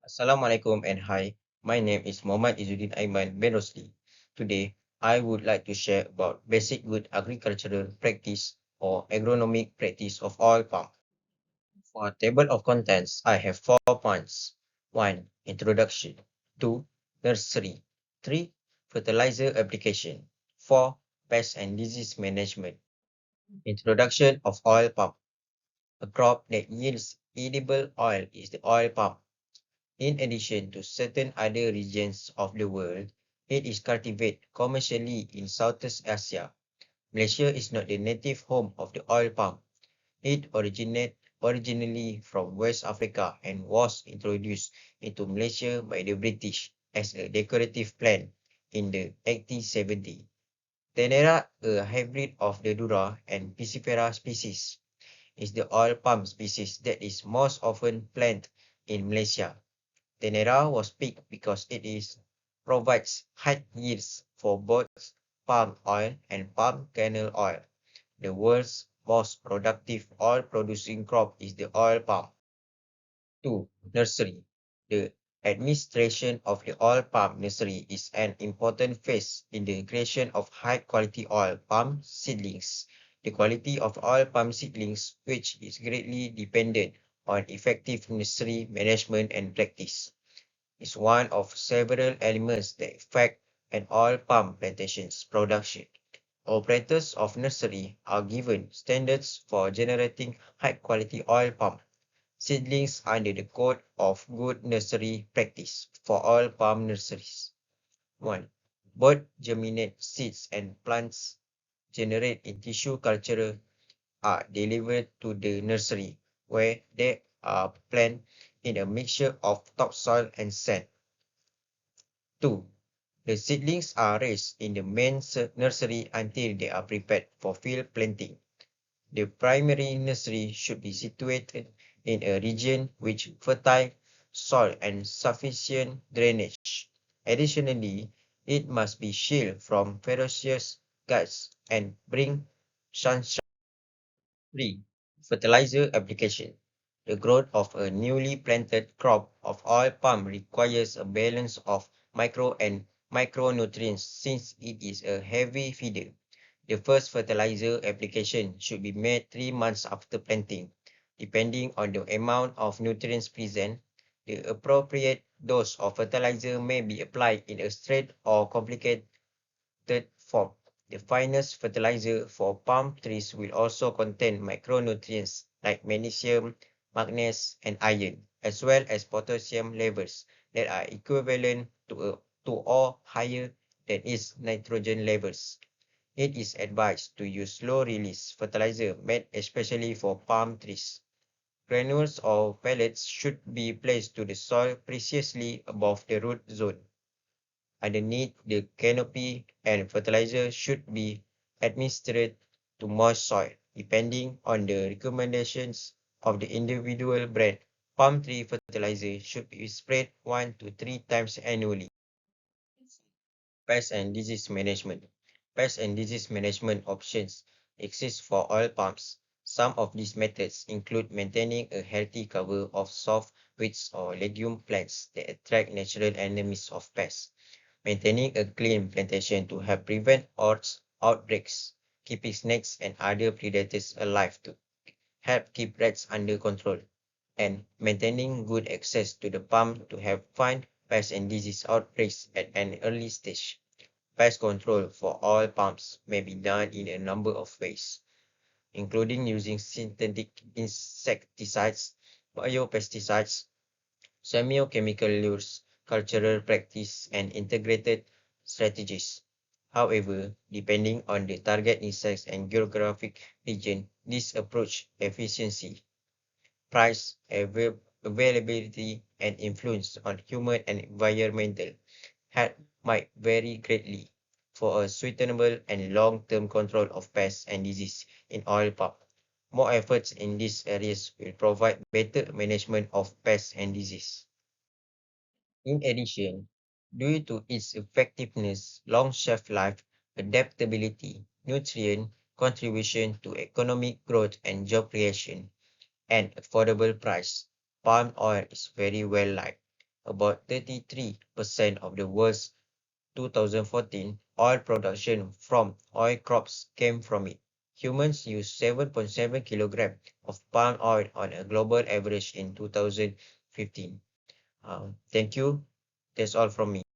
Assalamualaikum and hi. My name is Muhammad Izzuddin Aiman bin Rosli. Today, I would like to share about basic good agricultural practice or agronomic practice of oil palm. For a table of contents, I have 4 points. 1. Introduction. 2. Nursery. 3. Fertilizer application. 4. Pest and disease management. Introduction of oil palm. A crop that yields edible oil is the oil palm. In addition to certain other regions of the world, it is cultivated commercially in Southeast Asia. Malaysia is not the native home of the oil palm. It originated originally from West Africa and was introduced into Malaysia by the British as a decorative plant in the 1870s. Tenera, a hybrid of the Dura and Piscifera species, is the oil palm species that is most often planted in Malaysia. Tenera was picked because provides high yields for both palm oil and palm kernel oil. The world's most productive oil-producing crop is the oil palm. 2. Nursery. The administration of the oil palm nursery is an important phase in the creation of high-quality oil palm seedlings. The quality of oil palm seedlings, which is greatly dependent on effective nursery management and practice, is one of several elements that affect an oil palm plantation's production. Operators of nursery are given standards for generating high-quality oil palm seedlings under the Code of Good Nursery Practice for oil palm nurseries. 1. Both germinate seeds and plants generated in tissue culture are delivered to the nursery, where they are planted in a mixture of topsoil and sand. 2. The seedlings are raised in the main nursery until they are prepared for field planting. The primary nursery should be situated in a region with fertile soil and sufficient drainage. Additionally, it must be shielded from ferocious gusts and bring sunshine. 3. Fertilizer application. The growth of a newly planted crop of oil palm requires a balance of micro and micronutrients since it is a heavy feeder. The first fertilizer application should be made 3 months after planting. Depending on the amount of nutrients present, the appropriate dose of fertilizer may be applied in a straight or complicated form. The finest fertilizer for palm trees will also contain micronutrients like magnesium, magnesium, and iron, as well as potassium levels that are equivalent to or higher than its nitrogen levels. It is advised to use low-release fertilizer made especially for palm trees. Granules or pellets should be placed to the soil precisely above the root zone, underneath the canopy, and fertilizer should be administered to moist soil, depending on the recommendations of the individual brand. Palm tree fertilizer should be sprayed 1 to 3 times annually. Pest and disease management. Pest and disease management options exist for oil palms. Some of these methods include maintaining a healthy cover of soft weeds or legume plants that attract natural enemies of pests, maintaining a clean plantation to help prevent outbreaks, keeping snakes and other predators alive to help keep rats under control, and maintaining good access to the palm to help find pest and disease outbreaks at an early stage. Pest control for oil palms may be done in a number of ways, including using synthetic insecticides, biopesticides, semiochemical lures, cultural practice, and integrated strategies. However, depending on the target insects and geographic region, this approach efficiency, price, availability, and influence on human and environmental health might vary greatly. For a sustainable and long-term control of pests and disease in oil palm, more efforts in these areas will provide better management of pests and disease. In addition, due to its effectiveness, long shelf life, adaptability, nutrient contribution to economic growth and job creation, and affordable price, palm oil is very well liked. About 33% of the world's 2014 oil production from oil crops came from it. Humans used 7.7 kilograms of palm oil on a global average in 2015. Thank you. That's all from me.